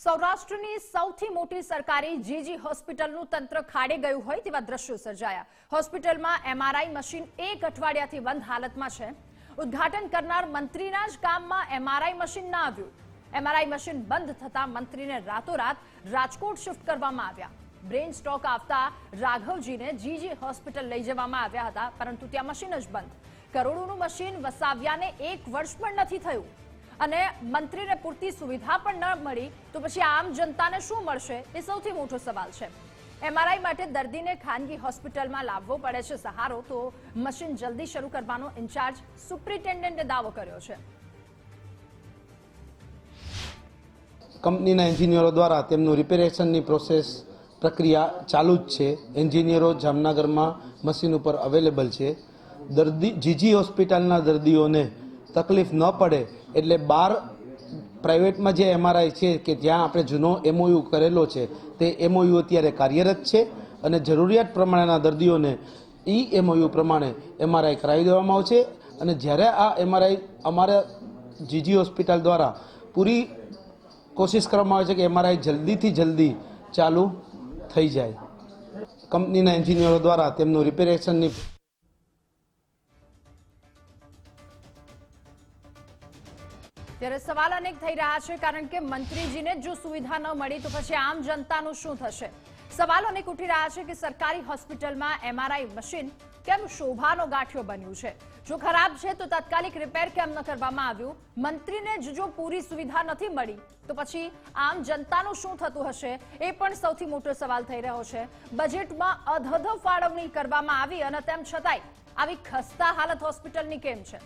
સૌરાષ્ટ્રની સૌથી મોટી સરકારી જીજી હોસ્પિટલનું તંત્ર ખાડે ગયું હોય તેવા દ્રશ્યો સર્જાયા। હોસ્પિટલમાં એમઆરઆઈ મશીન એક અઠવાડિયાથી બંધ હાલતમાં છે। ઉદ્ઘાટન કરનાર મંત્રીના જ કામમાં એમઆરઆઈ મશીન ન આવ્યું। એમઆરઆઈ મશીન બંધ થતા મંત્રીને રાતોરાત રાજકોટ શિફ્ટ કરવામાં આવ્યા। બ્રેન સ્ટ્રોક આવતા રાઘવજીને જીજી હોસ્પિટલ લઈ જવામાં આવ્યા હતા, પરંતુ ત્યાં મશીન જ બંધ। કરોડોનું મશીન વસાવ્યાને 1 વર્ષ પણ નથી થયું અને મંત્રીને પૂરતી સુવિધા પણ ન મળી તો પછી આમ જનતાને શું મળશે એ સૌથી મોટો સવાલ છે। એમઆરઆઈ માટે દર્દીને ખાનગી હોસ્પિટલમાં લાવવો પડે છે સહારો, તો મશીન જલ્દી શરૂ કરવાનો ઇન્ચાર્જ સુપ્રિન્ટેન્ડન્ટે દાવો કર્યો છે। કંપનીના એન્જિનિયરો દ્વારા તેમનું રિપેરેશનની પ્રક્રિયા ચાલુ જ છે। એન્જિનિયરો જામનગરમાં મશીન ઉપર અવેલેબલ છે। જીજી હોસ્પિટલના દર્દીઓને તકલીફ ન પડે એટલે 12 પ્રાઇવેટમાં જે એમઆરઆઈ છે કે જ્યાં આપણે જૂનો એમઓયુ કરેલો છે તે એમઓયુ અત્યારે કાર્યરત છે અને જરૂરિયાત પ્રમાણેના દર્દીઓને એમઓયુ પ્રમાણે એમઆરઆઈ કરાવી દેવામાં આવશે। અને જ્યારે આ એમઆરઆઈ અમારા જીજી હોસ્પિટલ દ્વારા પૂરી કોશિશ કરવામાં આવે છે કે એમઆરઆઈ જલ્દીથી જલ્દી ચાલુ થઈ જાય। કંપનીના એન્જિનિયરો દ્વારા તેમનું રિપેરેશનની ત્યારે સવાલ અનેક થઈ રહ્યા છે, કારણ કે મંત્રીજીને જો સુવિધા ન મળી તો પછી આમ જનતાનું શું થશે? સવાલો અનેક ઉઠી રહ્યા છે કે સરકારી હોસ્પિટલમાં એમઆરઆઈ મશીન કેમ શોભાનો ગાંઠિયો બન્યું છે? જો ખરાબ છે તો તાત્કાલિક રિપેર કેમ ન કરવામાં આવ્યું? મંત્રીને જો પૂરી સુવિધા નથી મળી તો પછી આમ જનતાનું શું થતું હશે એ પણ સૌથી મોટો સવાલ થઈ રહ્યો છે। બજેટમાં અધધ ફાળવણી કરવામાં આવી અને તેમ છતાંય આવી ખસ્તા હાલત હોસ્પિટલની કેમ છે?